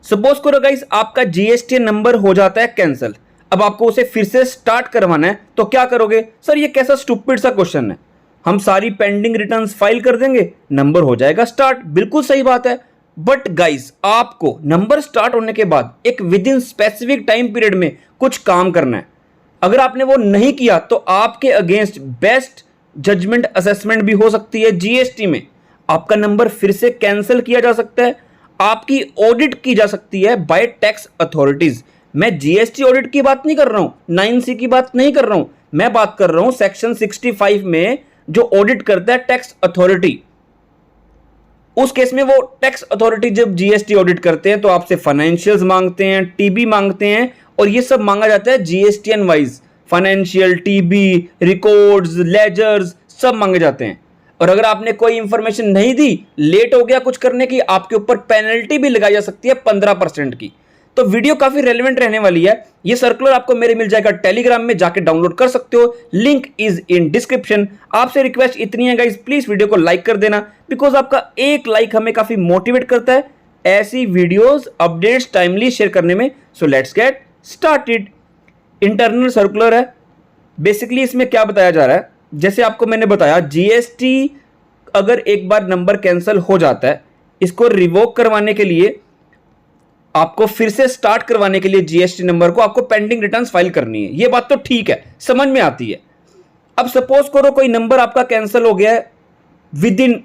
Suppose करो guys आपका GST number हो जाता है कैंसिल, अब आपको उसे फिर से स्टार्ट करवाना है तो क्या करोगे? सर ये कैसा स्टूपिड सा क्वेश्चन है, हम सारी पेंडिंग रिटर्न्स फाइल कर देंगे, नंबर हो जाएगा स्टार्ट। बिल्कुल सही बात है, बट गाइस आपको नंबर स्टार्ट होने के बाद एक with in specific time period में कुछ काम करना है। अगर आपने वो नहीं किया तो आपके अगेंस्ट बेस्ट जजमेंट असेसमेंट भी हो सकती है जीएसटी में, आपका नंबर फिर से कैंसिल किया जा सकता है, आपकी ऑडिट की जा सकती है बाय टैक्स अथॉरिटीज। मैं जीएसटी ऑडिट की बात नहीं कर रहा हूं, 9C की बात नहीं कर रहा हूं, मैं बात कर रहा हूं सेक्शन 65 में जो ऑडिट करता है टैक्स अथॉरिटी। उस केस में वो टैक्स अथॉरिटी जब जीएसटी ऑडिट करते हैं तो आपसे फाइनेंशियल्स मांगते हैं, टीबी मांगते हैं, और ये सब मांगा जाता है GSTN wise, financial, TB, records, ledgers सब मांगे जाते हैं। और अगर आपने कोई इंफॉर्मेशन नहीं दी, लेट हो गया कुछ करने की, आपके ऊपर पेनल्टी भी लगाई जा सकती है 15% की। तो वीडियो काफी रेलेवेंट रहने वाली है। ये सर्कुलर आपको मेरे मिल जाएगा टेलीग्राम में, जाके डाउनलोड कर सकते हो, लिंक इज इन डिस्क्रिप्शन। आपसे रिक्वेस्ट इतनी है गाइस, प्लीज वीडियो को लाइक कर देना, बिकॉज आपका एक लाइक हमें काफी मोटिवेट करता है ऐसी वीडियोस अपडेट्स टाइमली शेयर करने में। So let's get started. Internal circular है, बेसिकली इसमें क्या बताया जा रहा है, जैसे आपको मैंने बताया जीएसटी अगर एक बार नंबर कैंसिल हो जाता है, इसको रिवोक करवाने के लिए, आपको फिर से स्टार्ट करवाने के लिए जीएसटी नंबर को आपको पेंडिंग रिटर्न्स फाइल करनी है। ये बात तो ठीक है, समझ में आती है। अब सपोज करो कोई नंबर आपका कैंसिल हो गया है विद इन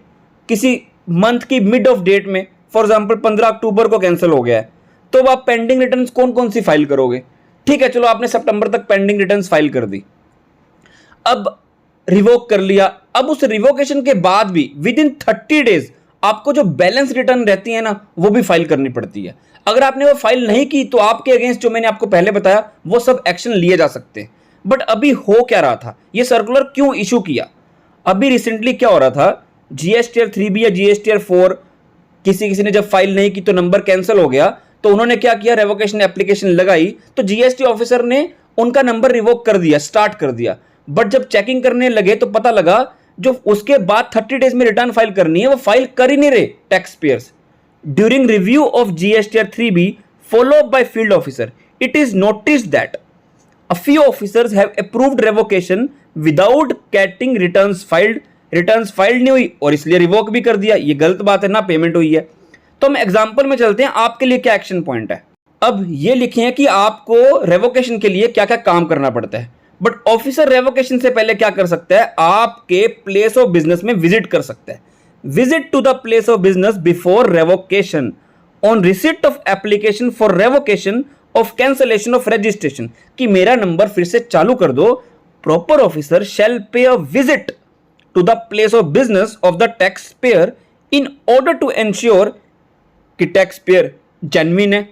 किसी मंथ की मिड ऑफ डेट में, फॉर एग्जांपल 15 अक्टूबर को कैंसिल हो गया है, तो अब आप पेंडिंग रिटर्न्स कौन कौन सी फाइल करोगे? ठीक है, चलो आपने सितंबर तक पेंडिंग रिटर्न्स फाइल कर दी, अब रिवोक कर लिया, अब उस रिवोकेशन के बाद भी विद इन 30 डेज आपको जो बैलेंस रिटर्न रहती है ना, वो भी फाइल करनी पड़ती है। अगर आपने वो फाइल नहीं की तो आपके अगेंस्ट जो मैंने आपको पहले बताया वो सब एक्शन लिए जा सकते हैं। बट अभी हो क्या रहा था, ये सर्कुलर क्यों इशू किया? अभी रिसेंटली क्या हो रहा था, जीएसटीआर 3B या जीएसटीआर 4 किसी ने जब फाइल नहीं की तो नंबर कैंसिल हो गया, तो उन्होंने क्या किया, रेवोकेशन एप्लीकेशन लगाई, तो जीएसटी ऑफिसर ने उनका नंबर रिवोक कर दिया, स्टार्ट कर दिया। बट जब चेकिंग करने लगे तो पता लगा जो उसके बाद 30 डेज में रिटर्न फाइल करनी है वो फाइल कर ही नहीं रहे tax payers. During review of GSTR 3B followed by field officer, it is noticed that a few officers have approved revocation without getting returns filed नहीं हुई और इसलिए रिवोक भी कर दिया। ये गलत बात है ना, पेमेंट हुई है। तो हम एग्जांपल में चलते हैं, आपके लिए क्या एक्शन पॉइंट है। अब ये लिखे हैं कि आपको रेवोकेशन के लिए क्या क्या काम करना पड़ता है, बट ऑफिसर रेवोकेशन से पहले क्या कर सकता है, आपके प्लेस ऑफ बिजनेस में विजिट कर सकता है। Visit to the place of business before revocation on receipt of application for revocation of cancellation of registration, कि मेरा नंबर फिर से चालू कर दो। Proper officer shall pay a visit to the place of business of the tax payer in order to ensure कि tax payer genuine है।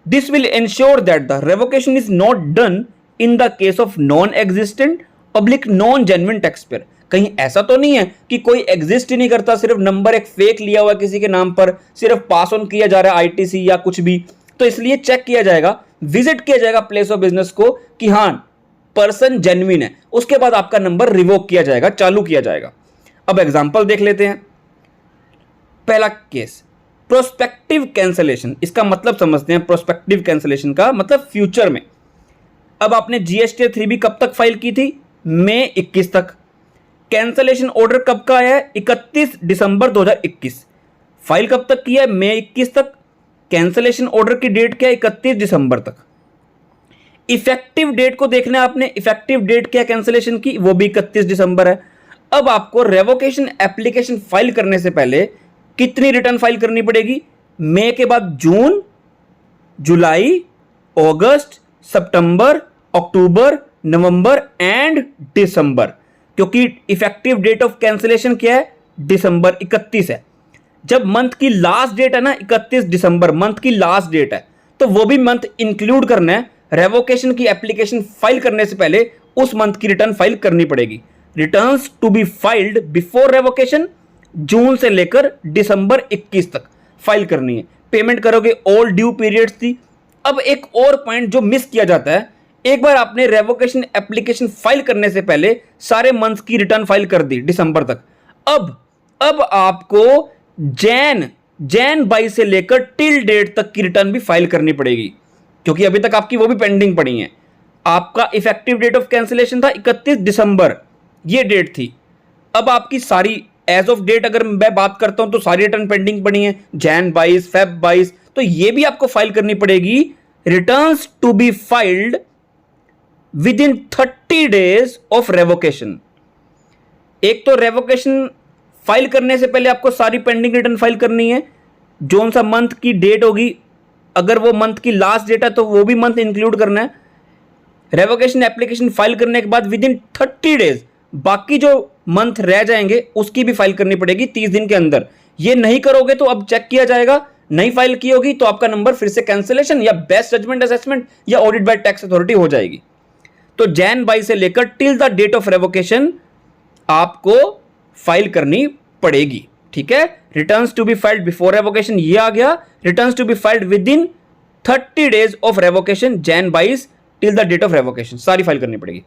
This will ensure that the revocation is not done in the case of non existent public non genuine tax payer. कहीं ऐसा तो नहीं है कि कोई exist ही नहीं करता, सिर्फ नंबर एक फेक लिया हुआ किसी के नाम पर, सिर्फ पास ऑन किया जा रहा है आईटीसी या कुछ भी। तो इसलिए चेक किया जाएगा, विजिट किया जाएगा प्लेस ऑफ बिजनेस को कि हाँ पर्सन जेन्युइन है, उसके बाद आपका नंबर रिवोक किया जाएगा, चालू किया जाएगा। अब एग्जांपल देख लेते हैं। पहला केस, प्रोस्पेक्टिव कैंसलेशन। इसका मतलब समझते हैं, प्रोस्पेक्टिव कैंसलेशन का मतलब फ्यूचर में। अब आपने जीएसटी 3B कब तक फाइल की थी? मई 21 तक। कैंसलेशन ऑर्डर कब का आया है? 31 दिसंबर 2021। फाइल कब तक किया है? मई 21 तक। कैंसलेशन ऑर्डर की डेट क्या है? 31 दिसंबर तक। इफेक्टिव डेट को देखना है आपने, इफेक्टिव डेट क्या कैंसलेशन की, वो भी 31 दिसंबर है। अब आपको रेवोकेशन एप्लीकेशन फाइल करने से पहले कितनी रिटर्न फाइल करनी पड़ेगी? मई के बाद जून, जुलाई, अगस्त, सितंबर, अक्टूबर, नवंबर एंड दिसंबर, क्योंकि इफेक्टिव डेट ऑफ कैंसलेशन क्या है? दिसंबर 31 है। जब मंथ की लास्ट डेट है ना, 31 दिसंबर मंथ की लास्ट डेट है, तो वो भी मंथ इंक्लूड करना है। रेवोकेशन की एप्लीकेशन फाइल करने से पहले उस मंथ की रिटर्न फाइल करनी पड़ेगी। Returns to be filed before revocation जून से लेकर दिसंबर 21 तक फाइल करनी है। पेमेंट करोगे ऑल ड्यू पीरियड्स थी। अब एक और पॉइंट जो मिस किया जाता है, एक बार आपने रेवोकेशन एप्लीकेशन फाइल करने से पहले सारे मंथ की रिटर्न फाइल कर दी दिसंबर तक, अब आपको जैन जैन 22 से लेकर टिल डेट तक की रिटर्न भी फाइल करनी पड़ेगी, क्योंकि अभी तक आपकी वो भी पेंडिंग पड़ी है। आपका इफेक्टिव डेट ऑफ कैंसिलेशन था 31 दिसंबर, ये डेट थी। अब आपकी सारी एज ऑफ डेट अगर मैं बात करता हूं तो सारी रिटर्न पेंडिंग पड़ी है, जैन 22, फेब 22, तो ये भी आपको फाइल करनी पड़ेगी। Returns to be filed within 30 days of revocation. एक तो रेवोकेशन फाइल करने से पहले आपको सारी पेंडिंग रिटर्न फाइल करनी है, जोन सा मंथ की डेट होगी, अगर वो मंथ की लास्ट डेट है तो वो भी मंथ इंक्लूड करना है। रेवोकेशन एप्लीकेशन फाइल करने के बाद विद इन 30 डेज बाकी जो मंथ रह जाएंगे उसकी भी फाइल करनी पड़ेगी 30 दिन के अंदर। ये नहीं करोगे तो अब चेक किया जाएगा, नहीं फाइल की होगी तो आपका नंबर फिर से कैंसिलेशन या बेस्ट जजमेंट असेसमेंट या ऑडिट बाय टैक्स अथॉरिटी हो जाएगी। तो जैन 22 से लेकर till the date of revocation आपको फाइल करनी पड़ेगी, ठीक है। Returns to be filed before revocation ये आ गया, returns to be filed within 30 days of revocation Jan 22 till the date of revocation, सारी फाइल करनी पड़ेगी।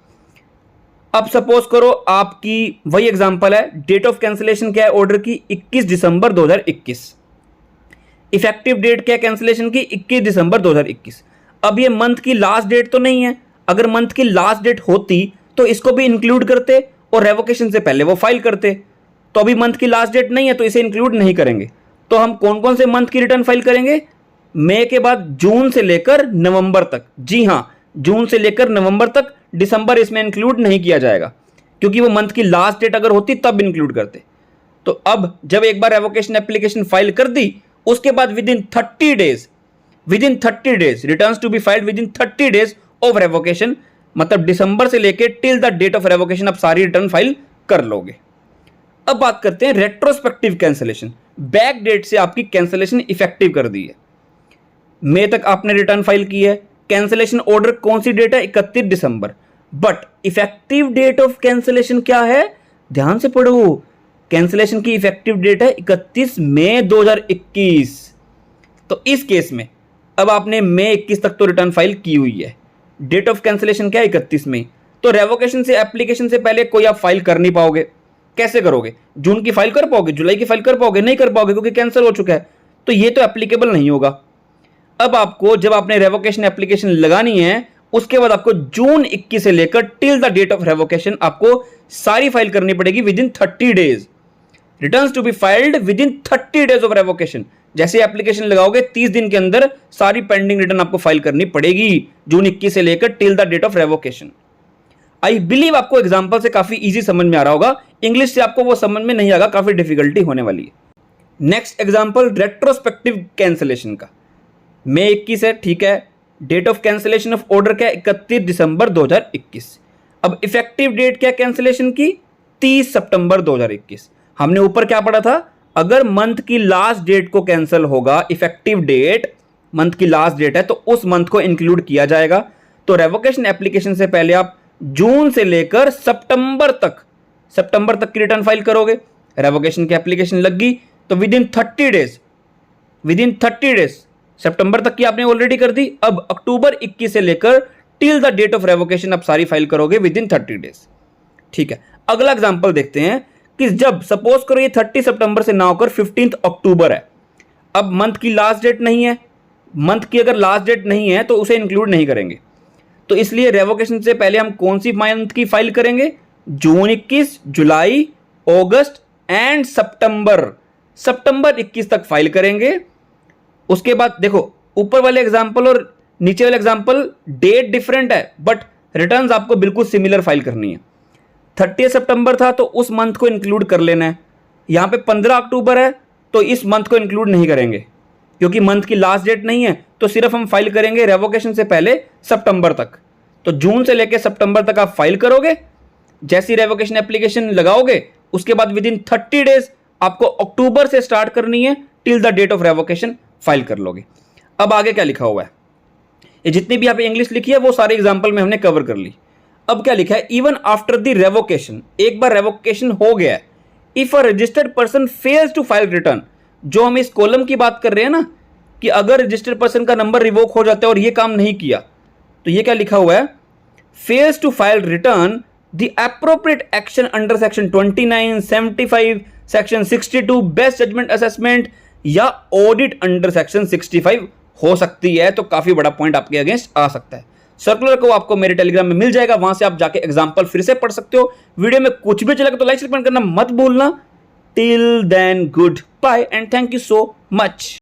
अब सपोज करो आपकी वही एग्जांपल है, डेट ऑफ कैंसिलेशन क्या है ऑर्डर की 21 दिसंबर 2021, इफेक्टिव डेट क्या है कैंसिलेशन की 21 दिसंबर 2021। अब ये मंथ की लास्ट डेट तो नहीं है, अगर मंथ की लास्ट डेट होती तो इसको भी इंक्लूड करते और रेवोकेशन से पहले वो फाइल करते। तो अभी मंथ की लास्ट डेट नहीं है तो इसे इंक्लूड नहीं करेंगे। तो हम कौन कौन से मंथ की रिटर्न फाइल करेंगे? मई के बाद जून से लेकर नवंबर तक। जी हां, जून से लेकर नवंबर तक, दिसंबर इसमें इंक्लूड नहीं किया जाएगा क्योंकि वो मंथ की लास्ट डेट अगर होती तब इंक्लूड करते। तो अब जब एक बार रेवोकेशन एप्लीकेशन फाइल कर दी उसके बाद within 30 days returns to be filed within 30 days of revocation, मतलब दिसंबर से लेकर till the date of revocation आप सारी रिटर्न फाइल कर लोगे। अब बात करते हैं रेट्रोस्पेक्टिव कैंसिलेशन। बैक डेट से आपकी कैंसिलेशन इफेक्टिव कर दी है, मई तक आपने रिटर्न फाइल की है, कैंसिलेशन ऑर्डर कौन सी डेट है 31 दिसंबर, but effective date of cancellation क्या है? ध्यान से पढ़ो, कैंसिलेशन की इफेक्टिव डेट है 31 मई 2021। तो इस केस में अब आपने मई 21 तक तो रिटर्न फाइल की हुई है, डेट ऑफ कैंसिलेशन क्या है 31 मई, तो रेवोकेशन से एप्लीकेशन से पहले कोई आप फाइल कर नहीं पाओगे। कैसे करोगे? जून की फाइल कर पाओगे, जुलाई की फाइल कर पाओगे? नहीं कर पाओगे क्योंकि कैंसिल हो चुका है, तो ये तो एप्लीकेबल नहीं होगा। अब आपको जब आपने रेवोकेशन एप्लीकेशन लगानी है उसके बाद आपको जून 21 से लेकर till the date of revocation आपको सारी फाइल करनी पड़ेगी within 30 days. Returns to be filed within 30 days of revocation. जैसे एप्लीकेशन लगाओगे 30 दिन के अंदर सारी पेंडिंग रिटर्न आपको फाइल करनी पड़ेगी जून 21 से लेकर till the date of revocation. I believe आपको एग्जांपल से काफी इजी समझ में आ रहा होगा, इंग्लिश से आपको वो समझ में नहीं आएगा, काफी डिफिकल्टी होने वाली है। नेक्स्ट एग्जांपल रेट्रोस्पेक्टिव कैंसिलेशन का, मई 21 है, ठीक है, date of cancellation of order क्या है 31 दिसंबर 2021। अब इफेक्टिव डेट क्या कैंसिलेशन की 30 सितंबर 2021। हमने ऊपर क्या पढ़ा था, अगर मंथ की लास्ट डेट को कैंसिल होगा, इफेक्टिव डेट मंथ की लास्ट डेट है तो उस मंथ को इंक्लूड किया जाएगा। तो रेवोकेशन एप्लीकेशन से पहले आप जून से लेकर सितंबर तक की रिटर्न फाइल करोगे। रेवोकेशन की एप्लीकेशन लग गई तो विद इन 30 डेज सितंबर तक की आपने ऑलरेडी कर दी। अब अक्टूबर 21 से लेकर till the date of revocation आप सारी फाइल करोगे विद इन 30 डेज, ठीक है। अगला एग्जांपल देखते हैं कि जब सपोज करो ये 30 सितंबर से ना होकर 15 अक्टूबर है, अब मंथ की लास्ट डेट नहीं है, मंथ की अगर लास्ट डेट नहीं है तो उसे इंक्लूड नहीं करेंगे। तो इसलिए रेवोकेशन से पहले हम कौन सी मंथ की फाइल करेंगे? जून 21, जुलाई, अगस्त एंड सितंबर 21 तक फाइल करेंगे। उसके बाद देखो ऊपर वाले एग्जाम्पल और नीचे वाले एग्जाम्पल डेट डिफरेंट है बट रिटर्न्स आपको बिल्कुल सिमिलर फाइल करनी है। 30 सितंबर था तो उस मंथ को इंक्लूड कर लेना है। यहाँ पे 15 अक्टूबर है तो इस मंथ को इंक्लूड नहीं करेंगे क्योंकि मंथ की लास्ट डेट नहीं है, तो सिर्फ हम फाइल करेंगे रेवोकेशन से पहले सितंबर तक। तो जून से लेकर सितंबर तक आप फाइल करोगे, जैसी रेवोकेशन एप्लीकेशन लगाओगे उसके बाद विद इन 30 डेज आपको अक्टूबर से स्टार्ट करनी है, till the date of revocation file कर लोगे। अब आगे क्या लिखा हुआ है, ये जितनी भी यहाँ पे इंग्लिश लिखी है वो सारे एग्जाम्पल में हमने कवर कर ली। अब क्या लिखा है, इवन आफ्टर द रेवोकेशन, एक बार रेवोकेशन हो गया है, if a registered person fails to file return, जो हम इस कॉलम की बात कर रहे हैं ना कि अगर रजिस्टर्ड पर्सन का नंबर रिवोक हो जाता है और ये काम नहीं किया, तो ये क्या लिखा हुआ है, fails to file return the appropriate action under section 29, 75, section 62 best judgement assessment या ऑडिट अंडर सेक्शन 65 हो सकती है, तो काफी बड़ा पॉइंट आपके अगेंस्ट आ सकता है। सर्कुलर को आपको मेरे टेलीग्राम में मिल जाएगा, वहां से आप जाके एग्जांपल फिर से पढ़ सकते हो। वीडियो में कुछ भी चलेगा तो लाइक शेयर करना मत भूलना। Till then goodbye and thank you so much.